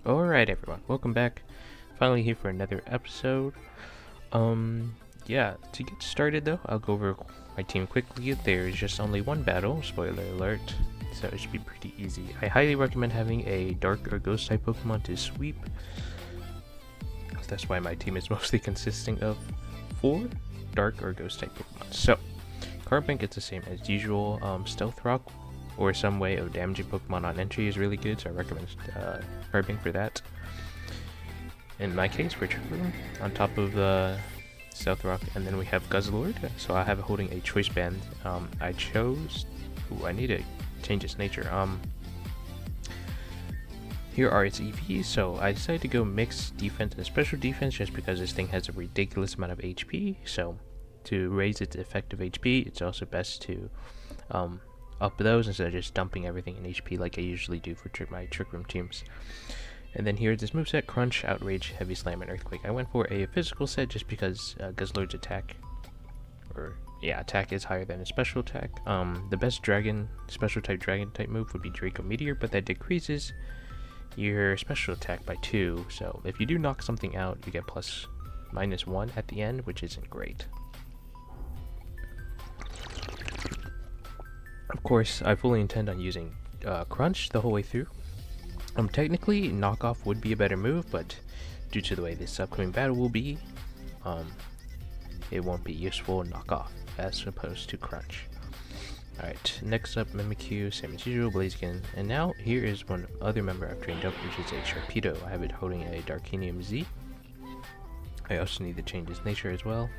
Alright everyone, welcome back. Finally here for another episode. Yeah, to get started though, I'll go over my team quickly. There's just only one battle, spoiler alert, so it should be pretty easy. I highly recommend having a dark or ghost type Pokemon to sweep. That's why my team is mostly consisting of 4 dark or ghost type Pokemon. So, Carbink gets the same as usual. Stealth Rock or some way of damaging Pokemon on entry is really good, so I recommend Carbink for that. In my case, for Trigger, on top of the Stealth Rock, and then we have Guzzlord, so I have it holding a choice band. I chose... Ooh, I need to change its nature. Here are its EVs, so I decided to go mixed defense and special defense just because this thing has a ridiculous amount of HP, so to raise its effective HP, it's also best to up those instead of just dumping everything in HP like I usually do for my Trick Room teams. And then here's this moveset: Crunch, Outrage, Heavy Slam, and Earthquake. I went for a physical set just because Guzzlord's attack is higher than its special attack. The best special type dragon type move would be Draco Meteor, but that decreases your special attack by 2, so if you do knock something out, you get ±1 at the end, which isn't great. Of course, I fully intend on using Crunch the whole way through. Technically, Knockoff would be a better move, but due to the way this upcoming battle will be, it won't be useful Knockoff as opposed to Crunch. Alright, next up, Mimikyu, same as usual, Blaziken, and now here is one other member I've trained up, which is a Sharpedo. I have it holding a Darkinium Z. I also need to change its nature as well.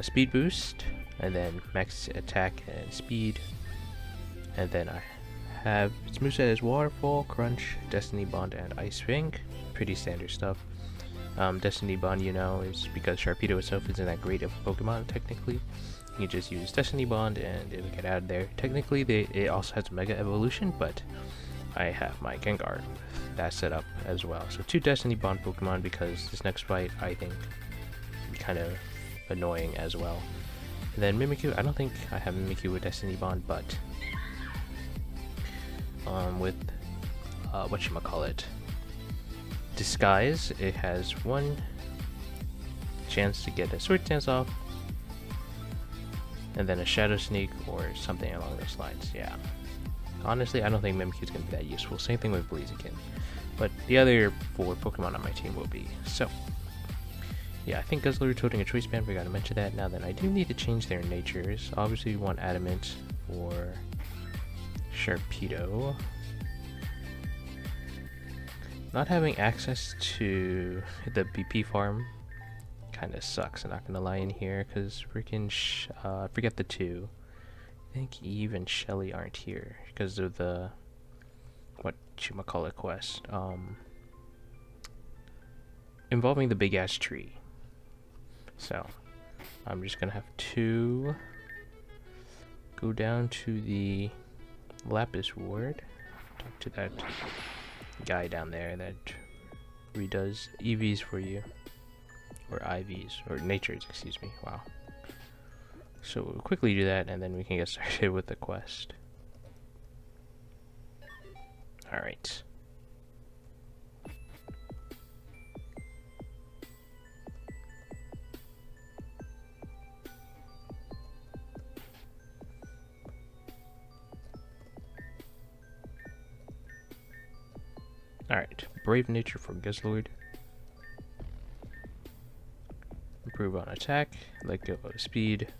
Speed boost, and then max attack and speed, and then I have its moveset as Waterfall, Crunch, Destiny Bond, and Ice Fang. Pretty standard stuff. Destiny Bond, you know, is because Sharpedo itself isn't that great of a Pokemon technically. You just use Destiny Bond and it'll get out of there. Technically, it also has Mega Evolution, but I have my Gengar with that set up as well. So 2 Destiny Bond Pokemon because this next fight I think will be kind of annoying as well. And then Mimikyu, I don't think I have Mimikyu with Destiny Bond, but with whatchamacallit, Disguise, it has 1 chance to get a Sword Dance off, and then a Shadow Sneak or something along those lines. Yeah. Honestly, I don't think Mimikyu's gonna be that useful. Same thing with Blaziken. But the other 4 Pokemon on my team will be. So, yeah, I think Guzzlord's holding a choice band. We gotta mention that. Now then, I do need to change their natures. Obviously, we want Adamant or Sharpedo. Not having access to the BP farm kind of sucks, I'm not gonna lie in here, because freaking forget the 2. I think Eve and Shelly aren't here because of the whatchamacallit quest involving the big ass tree. So I'm just gonna have to go down to the Lapis ward, talk to that guy down there that redoes EVs for you. Or IVs, or natures, excuse me. Wow. So we'll quickly do that, and then we can get started with the quest. Alright. Alright, Brave Nature for Guzzlord. Improve on attack, let go of speed.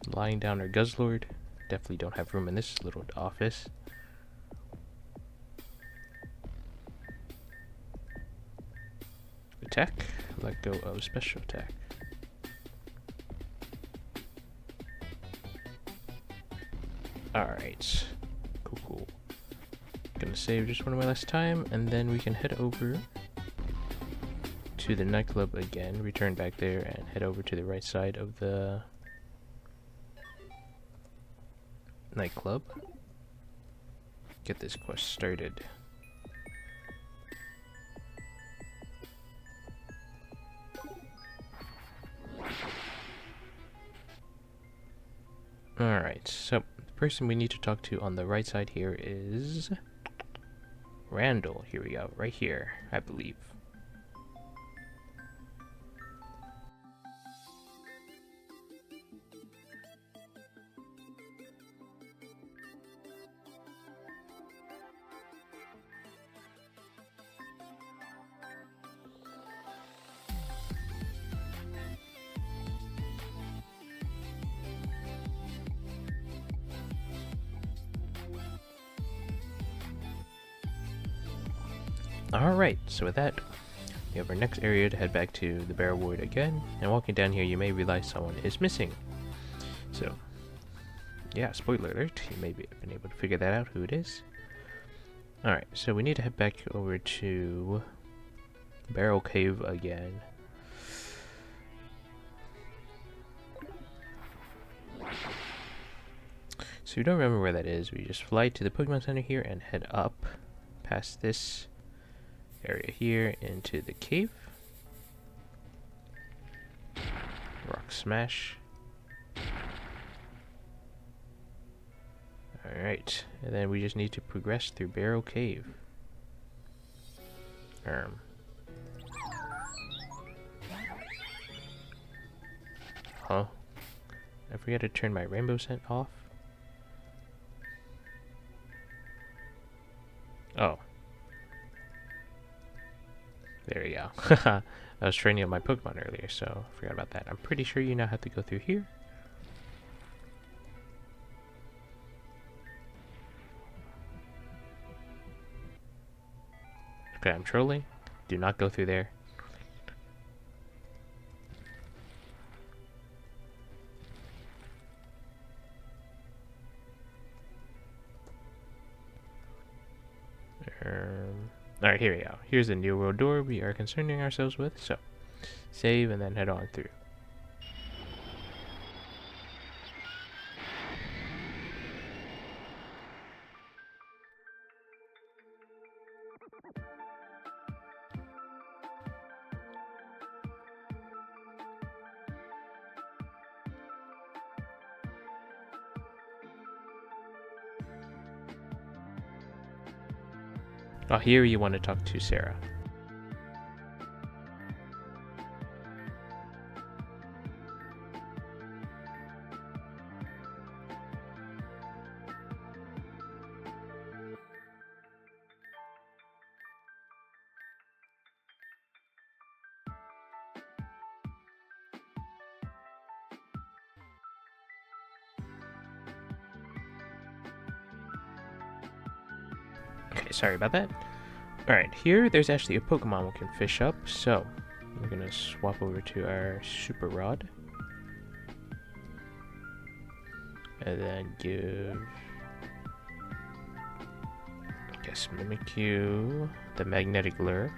Lying down or Guzzlord. Definitely don't have room in this little office. Attack, let go of special attack. Alright, cool. Gonna save just one of my last time, and then we can head over to the nightclub again, return back there, and head over to the right side of the nightclub. Get this quest started. Alright, so the person we need to talk to on the right side here is Randall, here we go, right here, I believe. Alright, so with that, we have our next area to head back to the Bear Ward again, and walking down here you may realize someone is missing. So, yeah, spoiler alert, you may have been able to figure that out, who it is. Alright, so we need to head back over to Barrel Cave again. So if you don't remember where that is, we just fly to the Pokemon Center here and head up past this area here into the cave. Rock Smash. Alright, and then we just need to progress through Barrel Cave. Huh? I forgot to turn my rainbow scent off. Oh. There we go. I was training up my Pokemon earlier, so I forgot about that. I'm pretty sure you now have to go through here. Okay, I'm trolling. Do not go through there. Alright, here we go. Here's the New World door we are concerning ourselves with, so save and then head on through. Oh, here you want to talk to Sarah. Okay, sorry about that. Alright, here there's actually a Pokemon we can fish up, so we're gonna swap over to our Super Rod. And then give, I guess, Mimikyu the Magnetic Lure.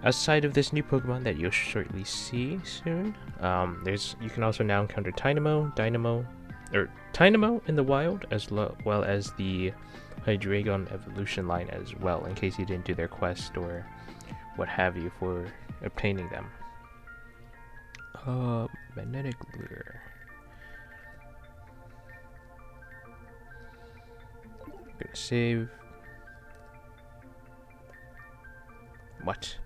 Outside of this new Pokemon that you'll shortly see soon, you can also now encounter Tynamo in the wild, as well as the Hydreigon evolution line as well, in case you didn't do their quest or what have you for obtaining them. Magnetic Lure. Gonna save. What?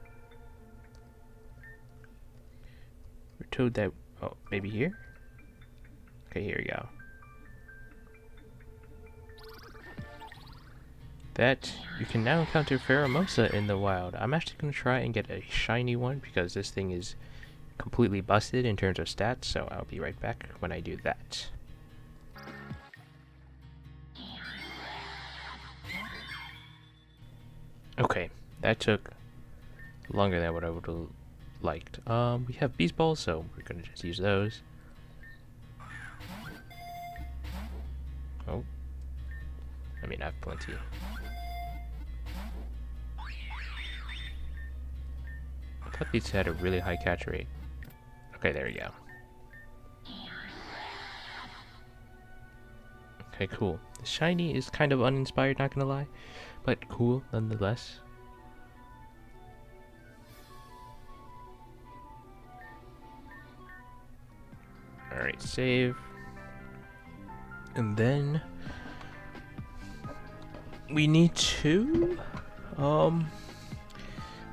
We're told that. Oh, maybe here? Okay, here we go. That you can now encounter Pheromosa in the wild. I'm actually going to try and get a shiny one because this thing is completely busted in terms of stats, so I'll be right back when I do that. Okay, that took longer than what I would have liked. We have Beast Balls, so we're going to just use those. Oh. I mean, I have plenty. I thought these had a really high catch rate. Okay, there we go. Okay, cool. The shiny is kind of uninspired, not gonna lie, but cool nonetheless. Alright, save. And then we need to...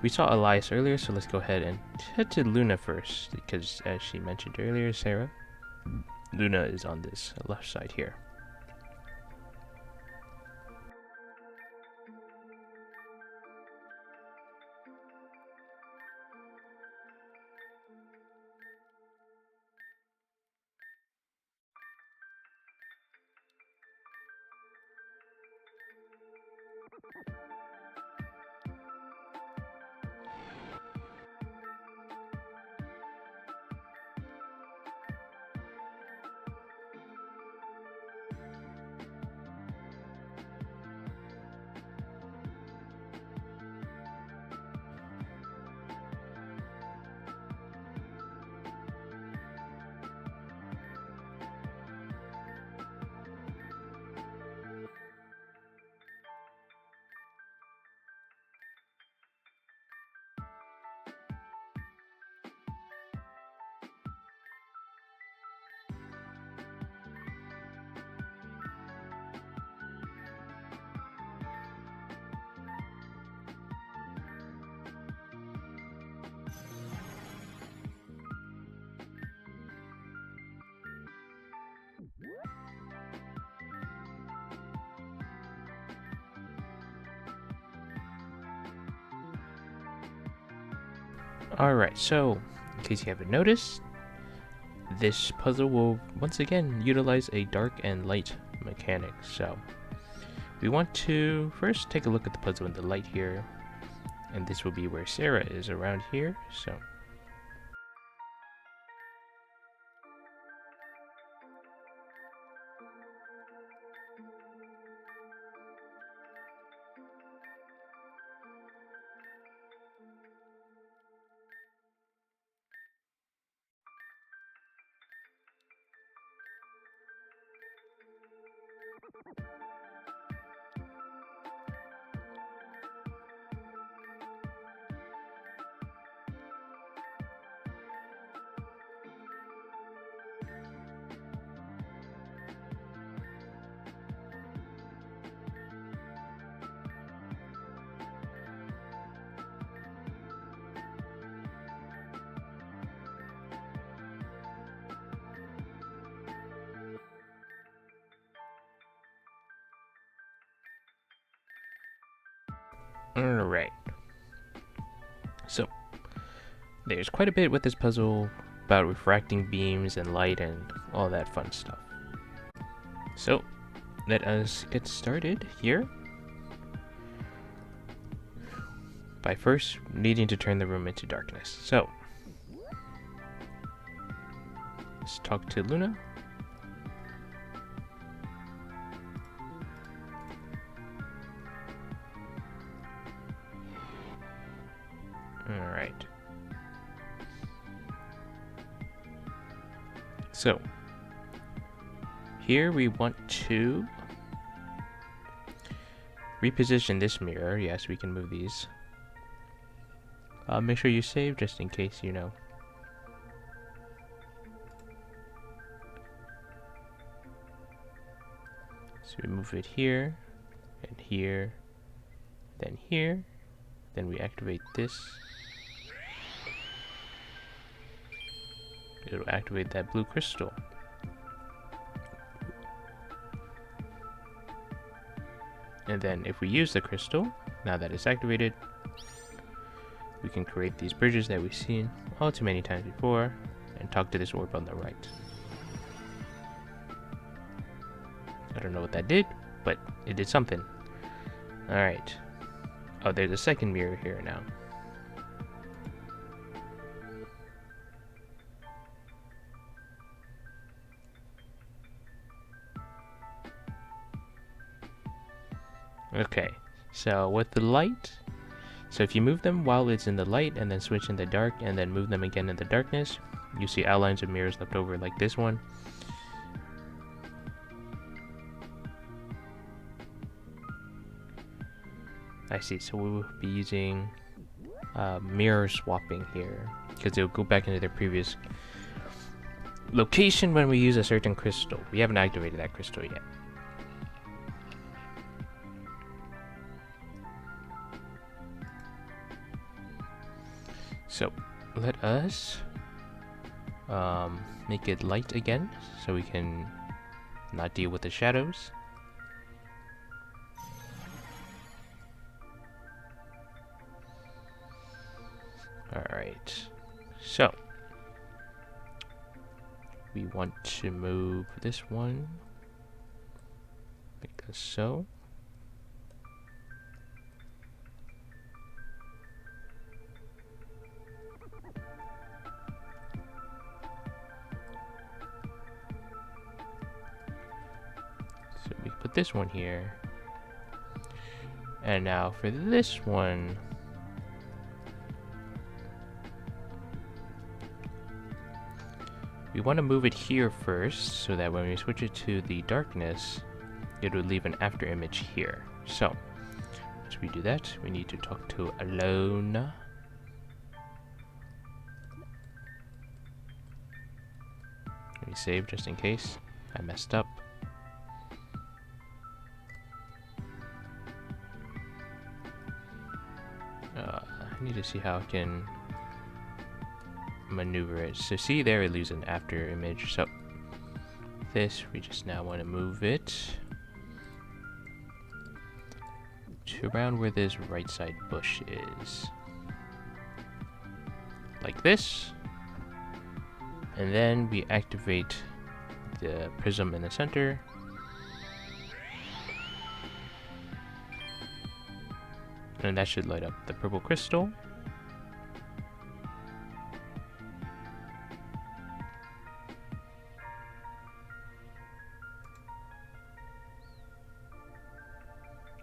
We saw Elias earlier, so let's go ahead and head to Luna first, because as she mentioned earlier, Sarah, Luna is on this left side here. Alright, so, in case you haven't noticed, this puzzle will once again utilize a dark and light mechanic. So, we want to first take a look at the puzzle in the light here, and this will be where Sarah is around here, so... Alright. So, there's quite a bit with this puzzle about refracting beams and light and all that fun stuff. So, let us get started here by first needing to turn the room into darkness. So, let's talk to Luna. Alright. So, here we want to reposition this mirror. Yes, we can move these. Make sure you save just in case, you know. So we move it here, and here, then here. Then we activate this. It'll activate that blue crystal. And then if we use the crystal, now that it's activated, we can create these bridges that we've seen all too many times before and talk to this orb on the right. I don't know what that did, but it did something. Alright. Oh, there's a second mirror here now. Okay, so with the light, so if you move them while it's in the light and then switch in the dark and then move them again in the darkness, you see outlines of mirrors left over like this one. I see, so we will be using mirror swapping here, because it'll go back into their previous location when we use a certain crystal. We haven't activated that crystal yet. So let us make it light again so we can not deal with the shadows. Alright, so we want to move this one because so. So we put this one here. And now for this one, we want to move it here first so that when we switch it to the darkness, it would leave an after image here. So, once we do that, we need to talk to Alone. Let me save just in case I messed up. I need to see how I can maneuver it. So see there, it leaves an after image. So this, we just now want to move it to around where this right side bush is. Like this. And then we activate the prism in the center. And that should light up the purple crystal.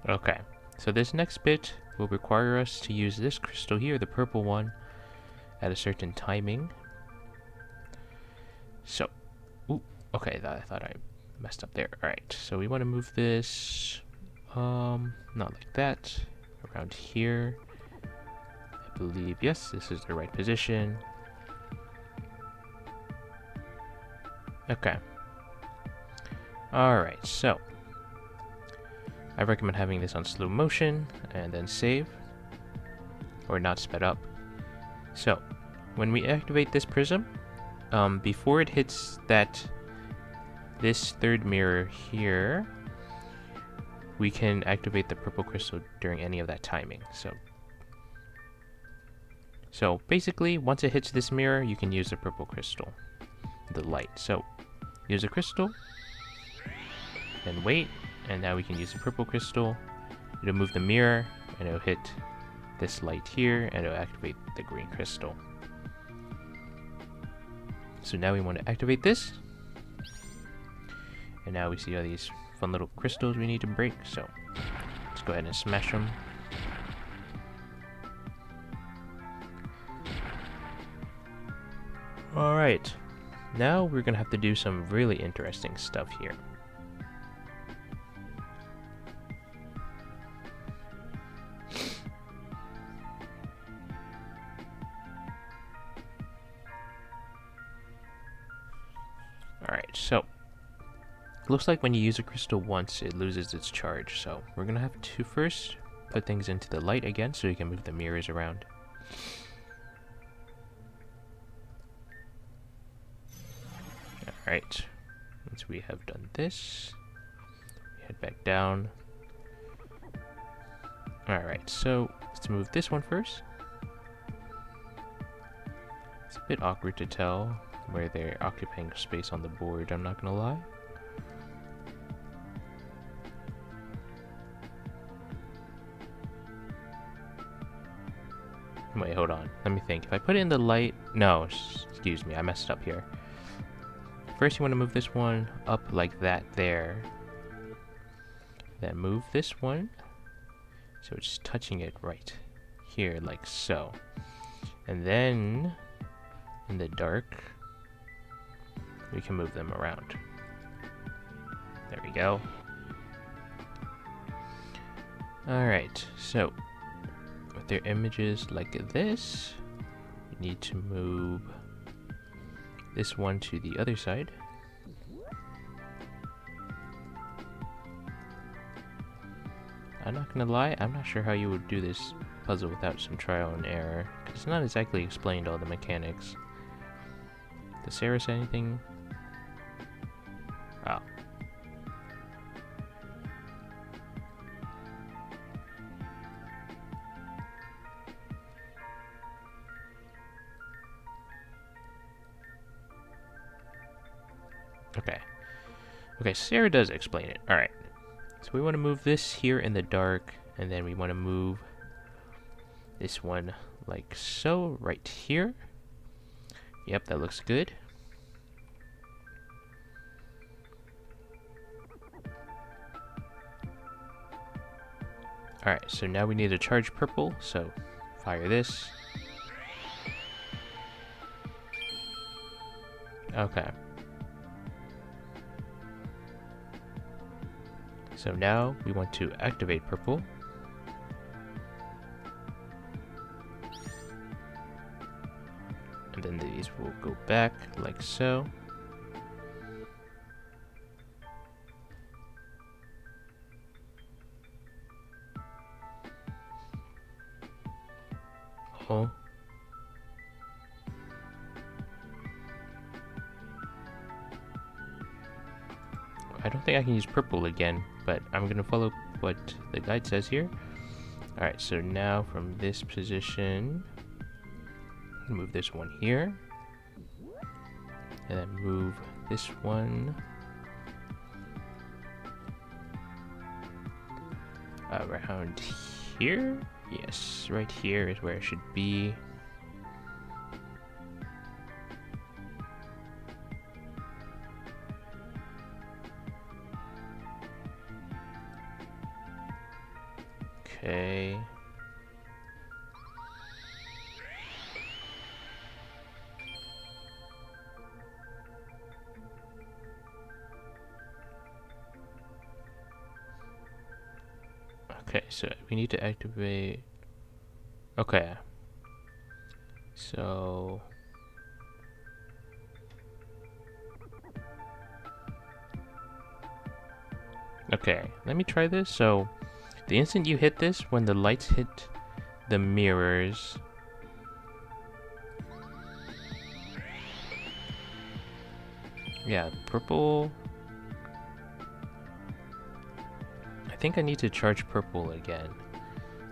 Okay, so this next bit will require us to use this crystal here, the purple one, at a certain timing. So, ooh, okay, I thought I messed up there. Alright, so we want to move this, not like that, around here. I believe, yes, this is the right position. Okay. Alright, so I recommend having this on slow motion and then save, or not sped up. So, when we activate this prism, before it hits this third mirror here, we can activate the purple crystal during any of that timing. So basically, once it hits this mirror, you can use the purple crystal, the light. So use a crystal, then wait, and now we can use the purple crystal. It'll move the mirror, and it'll hit this light here, and it'll activate the green crystal. So now we want to activate this, and now we see all these fun little crystals we need to break, so let's go ahead and smash them. Alright, now we're gonna have to do some really interesting stuff here. Alright, so looks like when you use a crystal once, it loses its charge. So we're gonna have to first put things into the light again so you can move the mirrors around. Alright, once we have done this, we head back down. Alright, so let's move this one first. It's a bit awkward to tell where they're occupying space on the board, I'm not gonna lie. Wait, hold on. Let me think. If I put it in the light... No, excuse me. I messed up here. First, you want to move this one up like that there. Then move this one. So it's touching it right here, like so. And then, in the dark, we can move them around. There we go. Alright, so with their images like this, we need to move this one to the other side. I'm not gonna lie, I'm not sure how you would do this puzzle without some trial and error. It's not exactly explained all the mechanics. Does Sarah say anything? Oh. Okay. Okay, Sarah does explain it. Alright. So we want to move this here in the dark, and then we want to move this one like so, right here. Yep, that looks good. Alright, so now we need to charge purple, so fire this. Okay. So now we want to activate purple. And then these will go back like so. Oh. I don't think I can use purple again, but I'm gonna follow what the guide says here. Alright, so now from this position, move this one here, and then move this one around here. Yes, right here is where it should be. Okay. Okay, so we need to activate. Okay. So okay, let me try this. So the instant you hit this, when the lights hit the mirrors, yeah, purple. I think I need to charge purple again.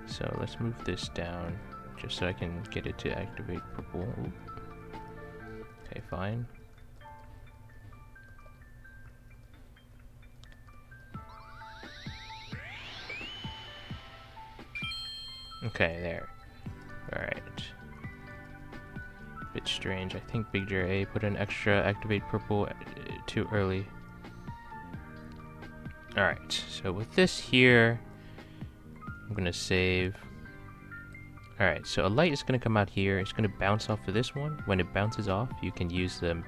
So let's move this down just so I can get it to activate purple. Ooh. Okay, fine. Okay, there. Alright. Bit strange. I think Big J put an extra activate purple too early. Alright, so with this here, I'm gonna save. Alright, so a light is gonna come out here. It's gonna bounce off of this one. When it bounces off, you can use the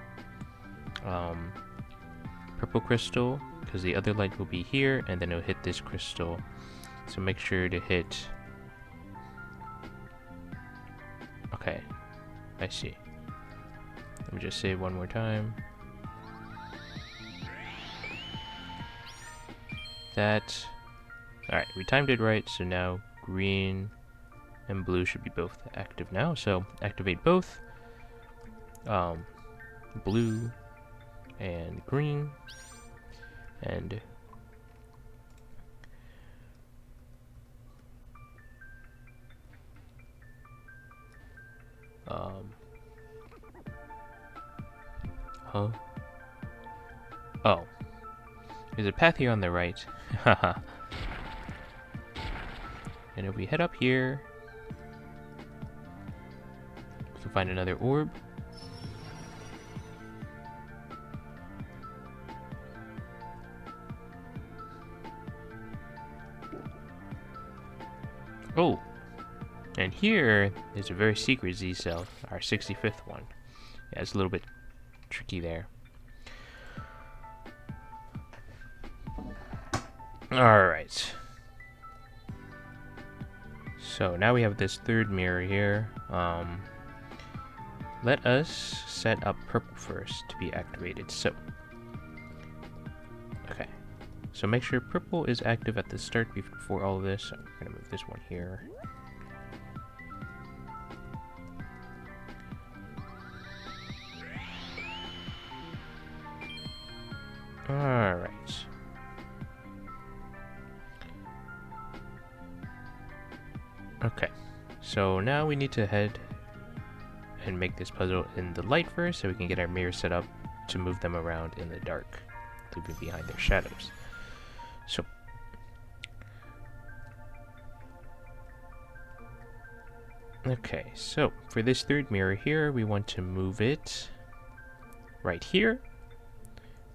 purple crystal, because the other light will be here, and then it'll hit this crystal. So make sure to hit. Okay, I see. Let me just save one more time. That. Alright, we timed it right, so now green and blue should be both active now. So activate both. Blue and green. And huh? Oh. There's a path here on the right. Haha. And if we head up here, we can find another orb. Oh! And here is a very secret ZCell, our 65th one. Yeah, it's a little bit tricky there. Alright. So now we have this third mirror here. Let us set up purple first to be activated. So, okay. So make sure purple is active at the start before all of this. So we're gonna move this one here. Alright. Okay, so now we need to head and make this puzzle in the light first so we can get our mirrors set up to move them around in the dark, leaving behind their shadows. So, okay, so for this third mirror here, we want to move it right here.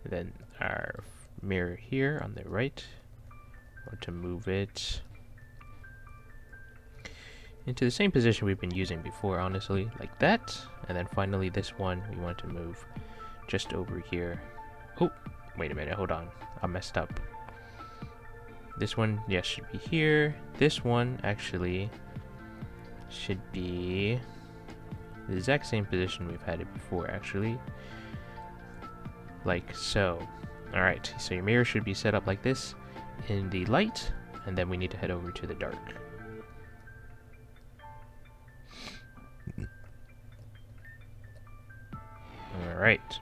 Then our mirror here on the right, we want to move it into the same position we've been using before, honestly, like that. And then finally this one, we want to move just over here. Oh, wait a minute, hold on. I messed up. This one, yes, should be here. This one, actually, should be the exact same position we've had it before, actually. Like so. Alright, so your mirror should be set up like this in the light, and then we need to head over to the dark. Alright.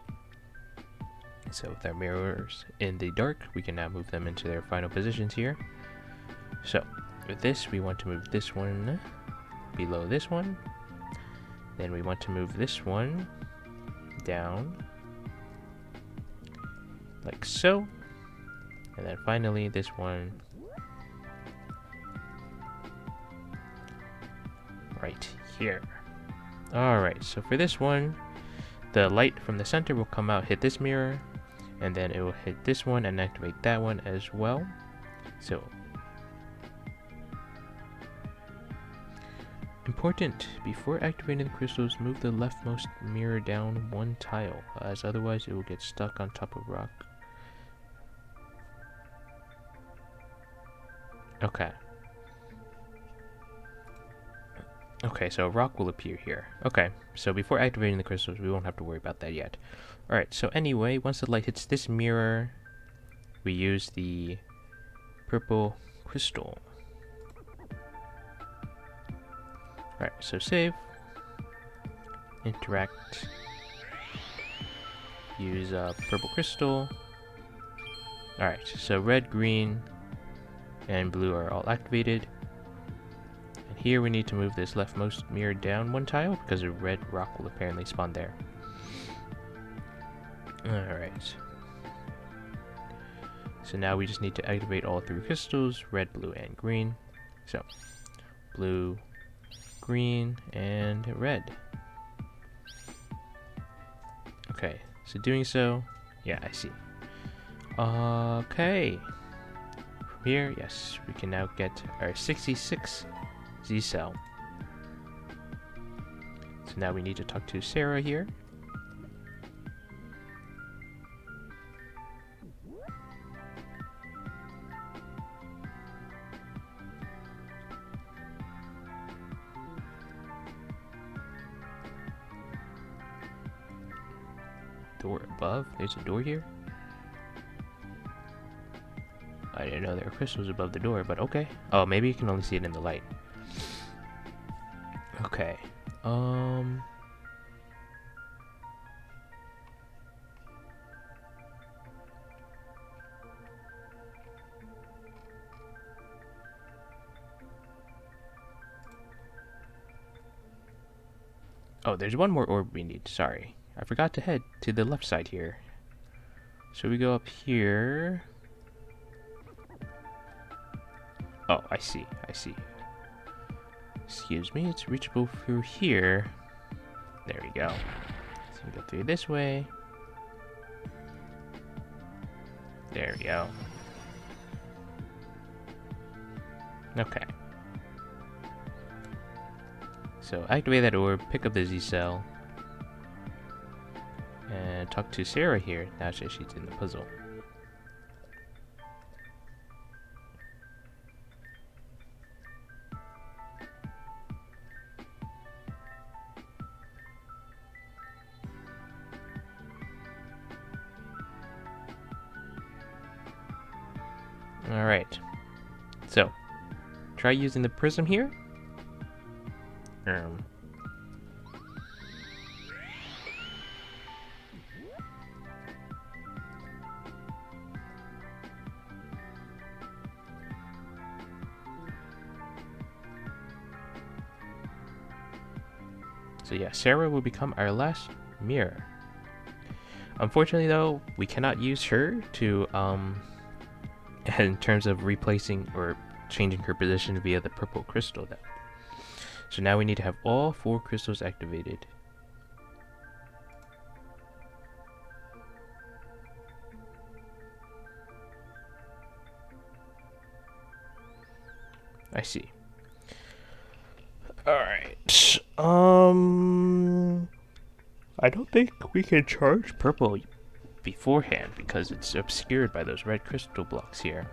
So with our mirrors in the dark, we can now move them into their final positions here. So with this, we want to move this one below this one. Then we want to move this one down like so. And then finally this one right here. Alright, so for this one, the light from the center will come out, hit this mirror, and then it will hit this one and activate that one as well. So, important, before activating the crystals, move the leftmost mirror down one tile, as otherwise it will get stuck on top of rock. Okay. Okay, so a rock will appear here. Okay, so before activating the crystals, we won't have to worry about that yet. Alright, so anyway, once the light hits this mirror, we use the purple crystal. Alright, so save, interact, use purple crystal. Alright, so red, green, and blue are all activated. And here we need to move this leftmost mirror down one tile because a red rock will apparently spawn there. Alright. So now we just need to activate all three crystals, red, blue, and green. So, blue, green, and red. Okay, so doing so, yeah, I see. Okay. From here, yes, we can now get our 66 ZCell. So now we need to talk to Sarah here. Door above? There's a door here? I didn't know there were crystals above the door, but okay. Oh, maybe you can only see it in the light. Okay. Oh, there's one more orb we need. Sorry. I forgot to head to the left side here. So we go up here. Oh, I see. I see. Excuse me, it's reachable through here. There we go. So we go through this way. There we go. Okay. So activate that orb, pick up the ZCell, and talk to Sarah here, now that she's in the puzzle. Alright. So, try using the prism here. So yeah, Sarah will become our last mirror. Unfortunately though, we cannot use her to, in terms of replacing or changing her position via the purple crystal though. So now we need to have all 4 crystals activated. I see. Alright. I don't think we can charge purple beforehand because it's obscured by those red crystal blocks here.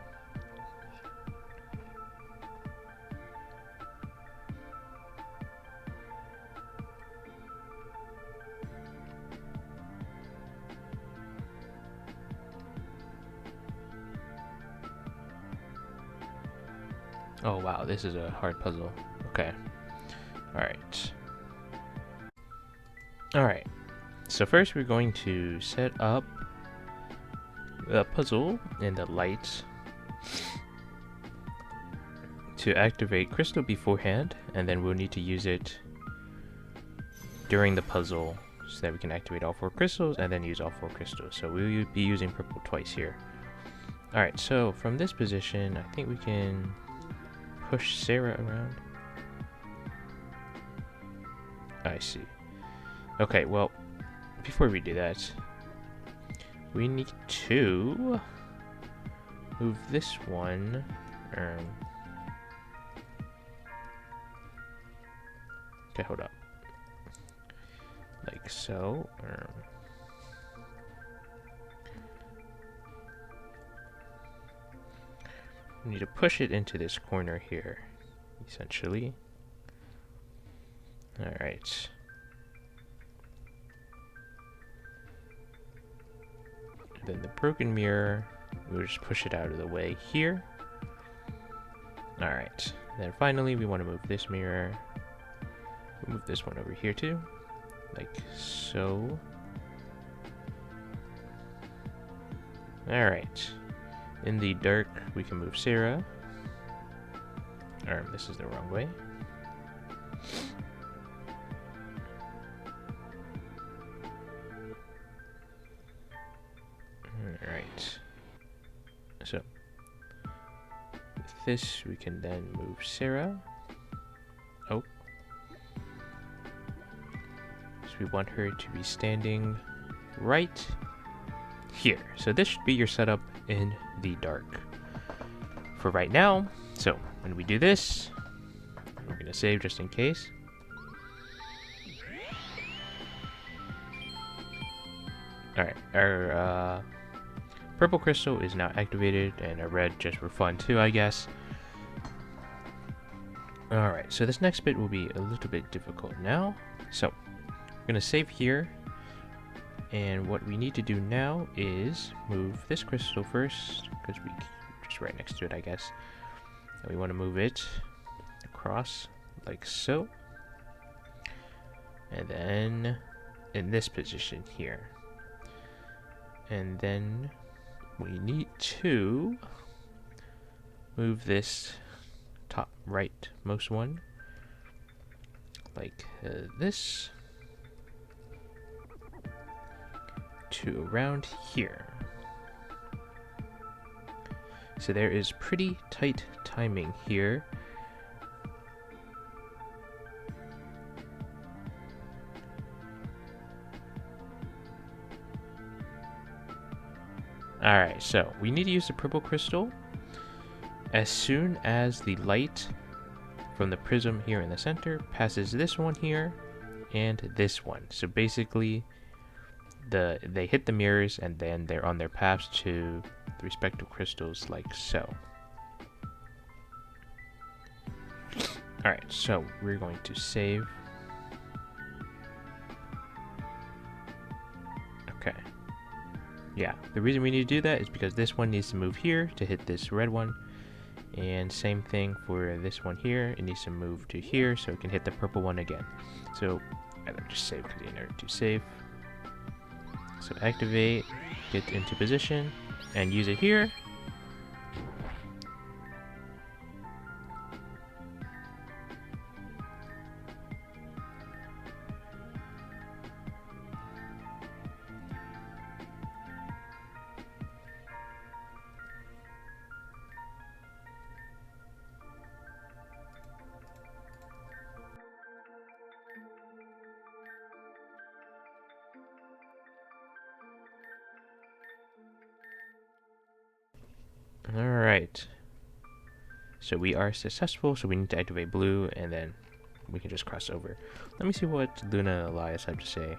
Oh wow, this is a hard puzzle. Okay. Alright. Alright. So first we're going to set up the puzzle in the light to activate crystal beforehand, and then we'll need to use it during the puzzle so that we can activate all 4 crystals and then use all 4 crystals. So we'll be using purple twice here. Alright, so from this position, I think we can push Sarah around. I see. Okay, well, before we do that, we need to move this one. Okay, hold up. Like so. We need to push it into this corner here, essentially. Alright. Then the broken mirror, we'll just push it out of the way here. Alright. Then finally, we want to move this mirror. We'll move this one over here too. Like so. Alright. In the dark, we can move Sarah. This is the wrong way. Alright. So, with this, we can then move Sarah. Oh. So we want her to be standing right here. So this should be your setup in the dark for right now. So when we do this, we're going to save just in case. Alright, our purple crystal is now activated, and our red just for fun too, I guess. Alright, so this next bit will be a little bit difficult now. So, we're going to save here, and what we need to do now is move this crystal first, because we just right next to it, I guess. And we want to move it across, like so. And then in this position here. And then we need to move this top rightmost one like this to around here. So there is pretty tight timing here. Alright, so we need to use the purple crystal as soon as the light from the prism here in the center passes this one here and this one. So basically they hit the mirrors and then they're on their paths to the respective crystals like so. Alright, so we're going to save. Okay. Yeah, the reason we need to do that is because this one needs to move here to hit this red one. And same thing for this one here. It needs to move to here so it can hit the purple one again. So, I'll just save because you know to save. So activate, get into position, and use it here. Alright. So we are successful, so we need to activate blue, and then we can just cross over. Let me see what Luna and Elias have to say.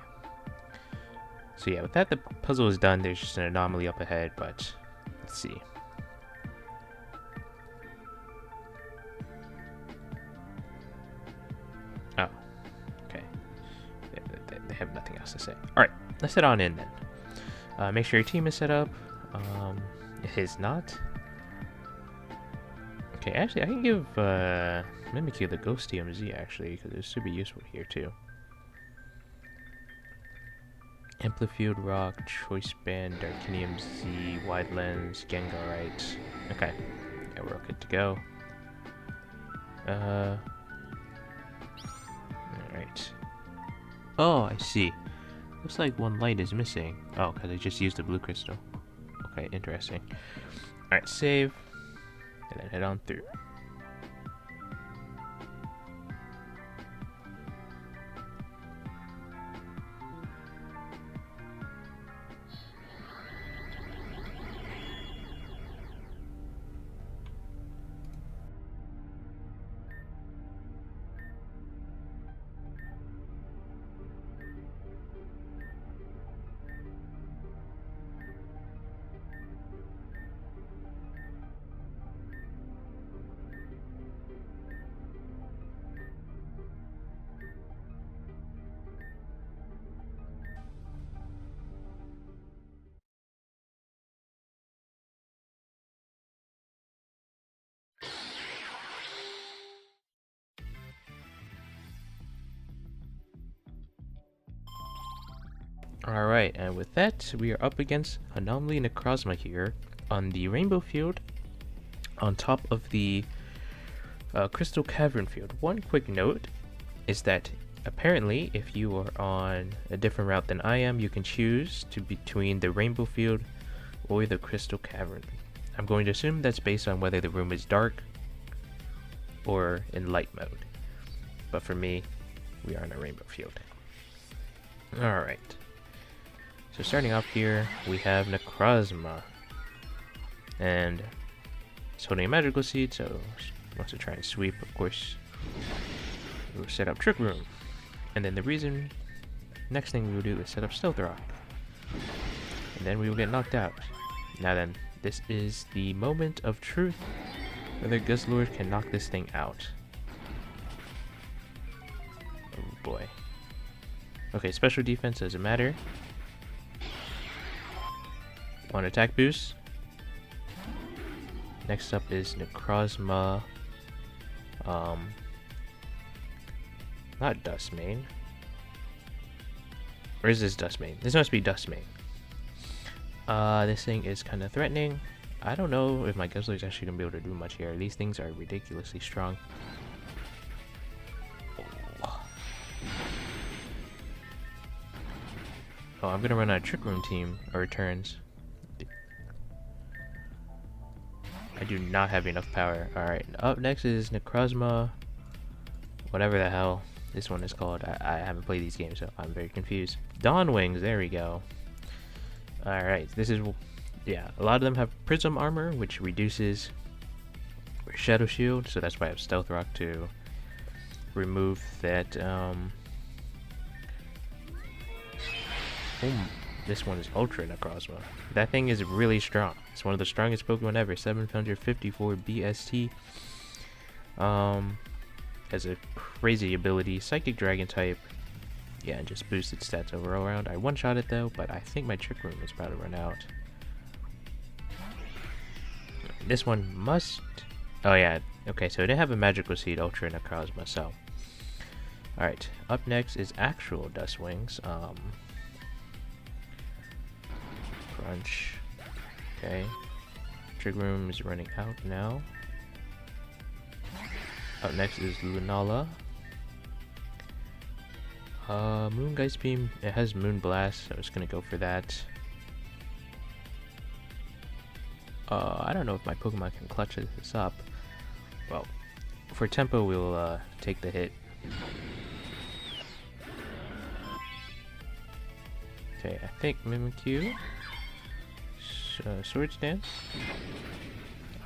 So yeah, with that, the puzzle is done. There's just an anomaly up ahead, but let's see. Oh, okay. They have nothing else to say. Alright, let's head on in then. Make sure your team is set up. It is not. Okay, actually, I can give Mimikyu the Ghost TMZ, actually, because it should be useful here, too. Amplified Rock, Choice Band, Darkinium Z, Wide Lens, Gengarite. Okay, yeah, we're all good to go. Alright. Oh, I see. Looks like one light is missing. Oh, because I just used the blue crystal. Okay, interesting. Alright, save. And then head on through. Alright, and with that, we are up against Anomaly Necrozma here on the Rainbow Field on top of the Crystal Cavern Field. One quick note is that apparently if you are on a different route than I am, you can choose to between the Rainbow Field or the Crystal Cavern. I'm going to assume that's based on whether the room is dark or in light mode. But for me, we are in a Rainbow Field. Alright. So starting off here, we have Necrozma. And it's holding a magical seed, so wants to try and sweep, of course. We'll set up Trick Room. And then next thing we will do is set up Stealth Rock. And then we will get knocked out. Now then, this is the moment of truth. Whether Guzzlord can knock this thing out. Oh boy. Okay, special defense doesn't matter. One attack boost. Next up is Necrozma. Not Dustmane. Or is this Dustmane? This must be Dustmane. This thing is kind of threatening. I don't know if my Guzzler is actually going to be able to do much here. These things are ridiculously strong. Oh, I'm going to run out of Trick Room team or turns. I do not have enough power. Alright, up next is Necrozma. Whatever the hell this one is called. I haven't played these games, so I'm very confused. Dawn Wings, there we go. Alright, this is... yeah, a lot of them have Prism Armor, which reduces Shadow Shield, so that's why I have Stealth Rock to remove that. This one is Ultra Necrozma. That thing is really strong. It's one of the strongest Pokemon ever. 754 BST. Has a crazy ability. Psychic Dragon type. Yeah, and just boosted stats overall around. I one-shot it though, but I think my Trick Room is about to run out. This one must... oh yeah, okay, so it didn't have a Magical Seed Ultra Necrozma, so... alright, up next is actual Dust Wings. Crunch. Okay. Trick Room is running out now. Up next is Lunala. Moongeist Beam. It has Moon Blast, so I was gonna go for that. I don't know if my Pokemon can clutch this up. Well, for tempo, we'll take the hit. Okay, I think Mimikyu. Swords Dance.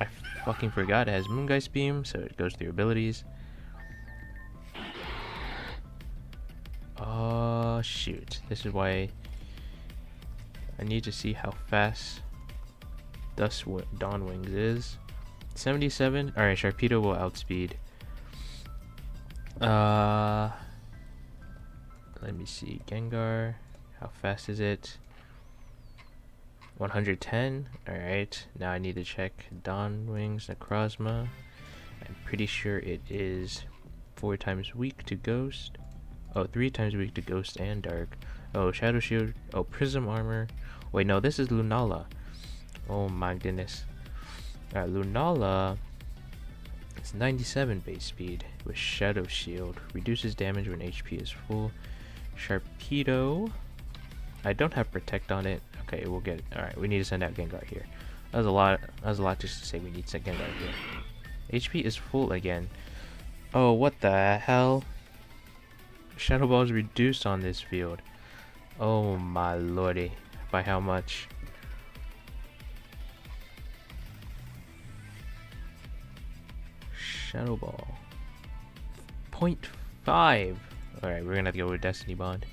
I fucking forgot it has Moongeist Beam, so it goes through abilities. Oh, shoot. This is why I need to see how fast Dawn Wings is. 77. Alright, Sharpedo will outspeed. Let me see. Gengar. How fast is it? 110. Alright, now I need to check Dawn Wings Necrozma. I'm pretty sure it is 4 times weak to Ghost. Oh, 3 times weak to Ghost and Dark. Oh, Shadow Shield. Oh, Prism Armor. Wait, no, this is Lunala. Oh my goodness. Alright, Lunala is 97 base speed with Shadow Shield. Reduces damage when HP is full. Sharpedo. I don't have Protect on it. Okay, we'll get it. Alright, we need to send out Gengar here. That was a lot just to say we need to send Gengar here. HP is full again. Oh, what the hell? Shadow Ball is reduced on this field. Oh my lordy. By how much? Shadow Ball. 0.5. Alright, we're gonna have to go with Destiny Bond.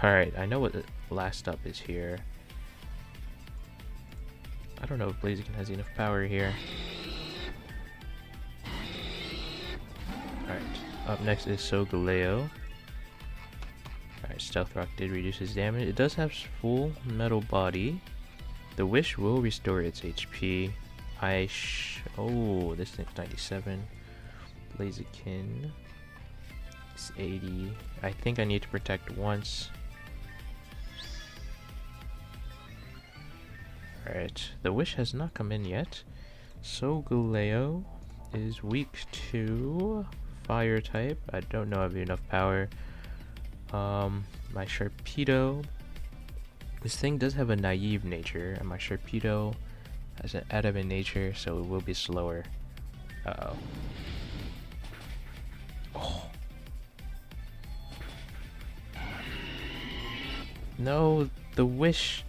Alright, I know what the last up is here. I don't know if Blaziken has enough power here. Alright, up next is Solgaleo. Alright, Stealth Rock did reduce his damage. It does have full metal body. The Wish will restore its HP. Oh, this thing's 97. Blaziken is 80. I think I need to protect once. Alright, the Wish has not come in yet. Solgaleo is weak to Fire type. I don't know if I have enough power. My Sharpedo. This thing does have a naive nature, and my Sharpedo has an adamant nature, so it will be slower. Uh-oh. Oh. No, the Wish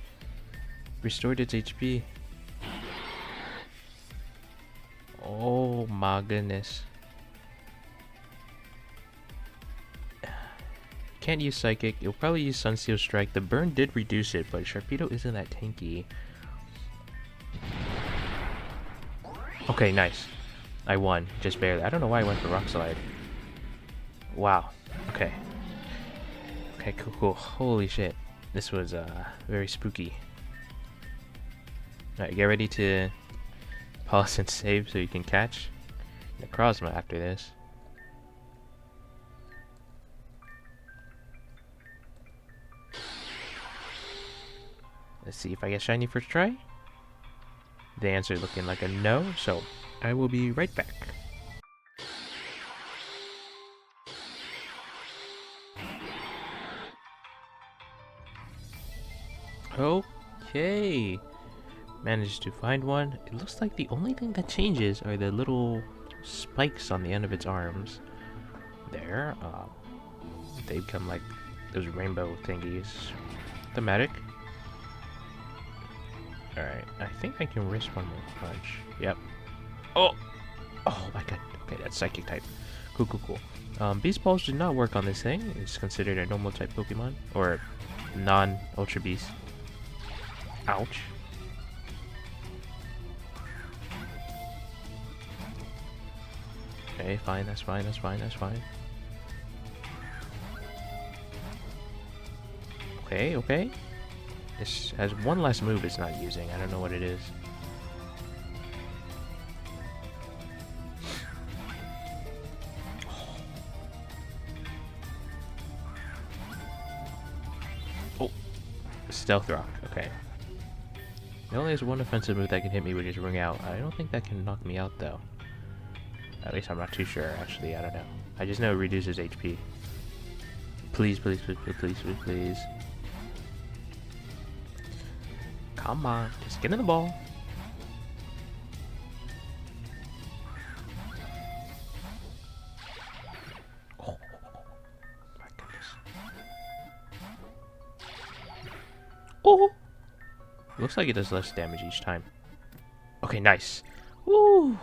restored its HP. Oh my goodness. Can't use Psychic. You'll probably use Sunsteel Strike. The burn did reduce it, but Sharpedo isn't that tanky. Okay, nice. I won. Just barely. I don't know why I went for Rock Slide. Wow. Okay. Okay, cool. Holy shit. This was very spooky. Alright, get ready to pause and save so you can catch Necrozma after this. Let's see if I get shiny first try. The answer is looking like a no, so I will be right back. Okay. Managed to find one. It looks like the only thing that changes are the little spikes on the end of its arms. There. They become like those rainbow thingies. Thematic. Alright, I think I can risk one more punch. Yep. Oh! Oh my god. Okay, that's Psychic type. Cool. Beast Balls do not work on this thing. It's considered a normal type Pokemon. Or non-Ultra Beast. Ouch. Okay, fine, that's fine. Okay. This has one last move it's not using. I don't know what it is. Oh, Stealth Rock. Okay. It only has one offensive move that can hit me, which is Ring Out. I don't think that can knock me out, though. At least I'm not too sure, actually. I don't know. I just know it reduces HP. Please. Come on, just get in the ball. Oh! Looks like it does less damage each time. Okay, nice. Woo!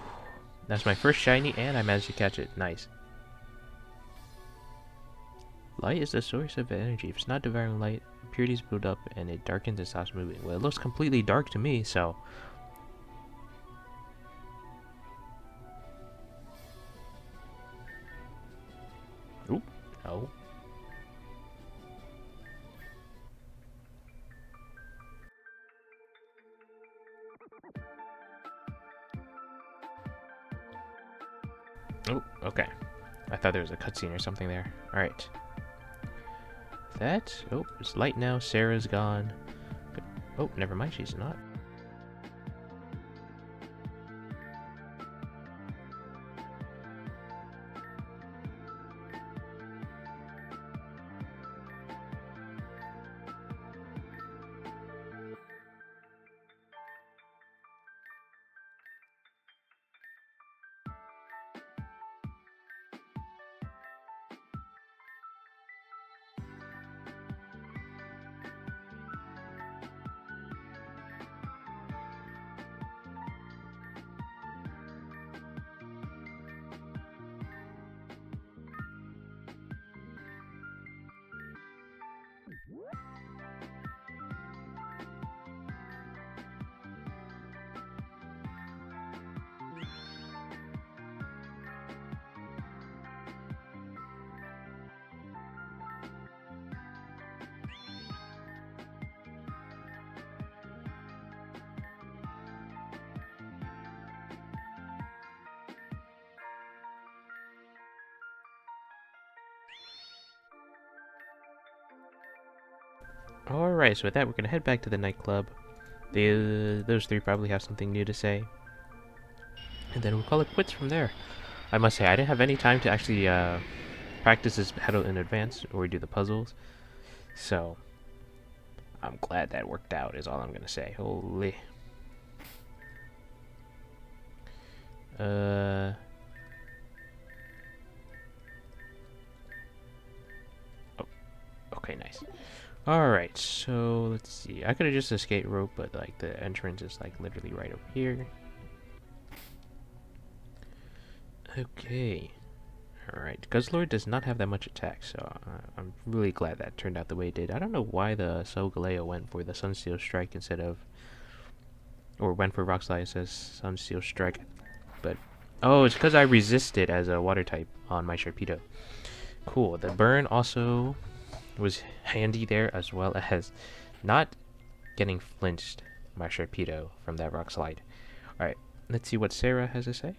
That's my first shiny, and I managed to catch it. Nice. Light is the source of energy. If it's not devouring light, impurities build up, and it darkens and stops moving. Well, it looks completely dark to me, so... Oop, no. Oh, okay. I thought there was a cutscene or something there. Alright. That... Oh, it's light now. Sarah's gone. But, oh, never mind. She's not. Alright, so with that, we're gonna head back to the nightclub. Those three probably have something new to say. And then we'll call it quits from there. I must say, I didn't have any time to actually practice this battle in advance or do the puzzles. So, I'm glad that worked out, is all I'm gonna say. Holy. Oh, okay, nice. Alright, so let's see. I could have just escaped rope, but like the entrance is like literally right over here. Okay. Alright, Guzzlord does not have that much attack, so I'm really glad that turned out the way it did. I don't know why the Solgaleo went for the Sunsteel Strike instead of... Or went for Rock Slide instead of Sunsteel Strike. But... Oh, it's because I resisted as a water type on my Sharpedo. Cool. The burn also was handy there, as well as not getting flinched my Sharpedo from that Rock Slide. Alright, let's see what Sarah has to say.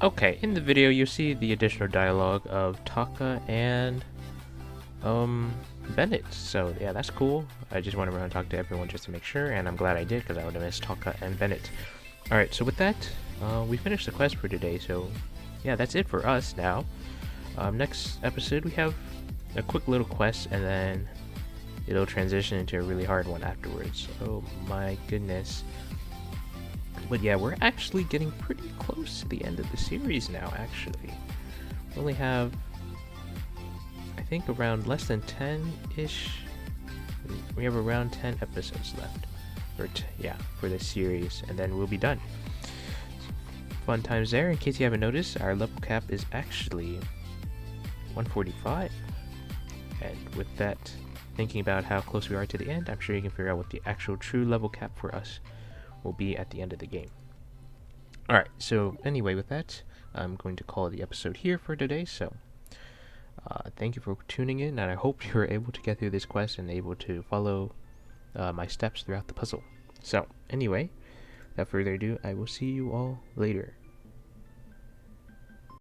Okay, in the video you see the additional dialogue of Taka and Bennett. So yeah, that's cool. I just went around and talked to everyone just to make sure, and I'm glad I did because I would have missed Taka and Bennett. Alright, so with that, we finished the quest for today, so yeah, that's it for us now. Next episode we have a quick little quest, and then it'll transition into a really hard one afterwards. Oh my goodness. But yeah, we're actually getting pretty close to the end of the series now, actually. We only have, I think, around less than 10-ish. We have around 10 episodes left. Yeah, for this series, and then we'll be done. Fun times there. In case you haven't noticed, our level cap is actually 145. And with that, thinking about how close we are to the end, I'm sure you can figure out what the actual true level cap for us will be at the end of the game. Alright, so anyway, with that, I'm going to call the episode here for today. So thank you for tuning in, and I hope you were able to get through this quest and able to follow my steps throughout the puzzle. So anyway, without further ado, I will see you all later.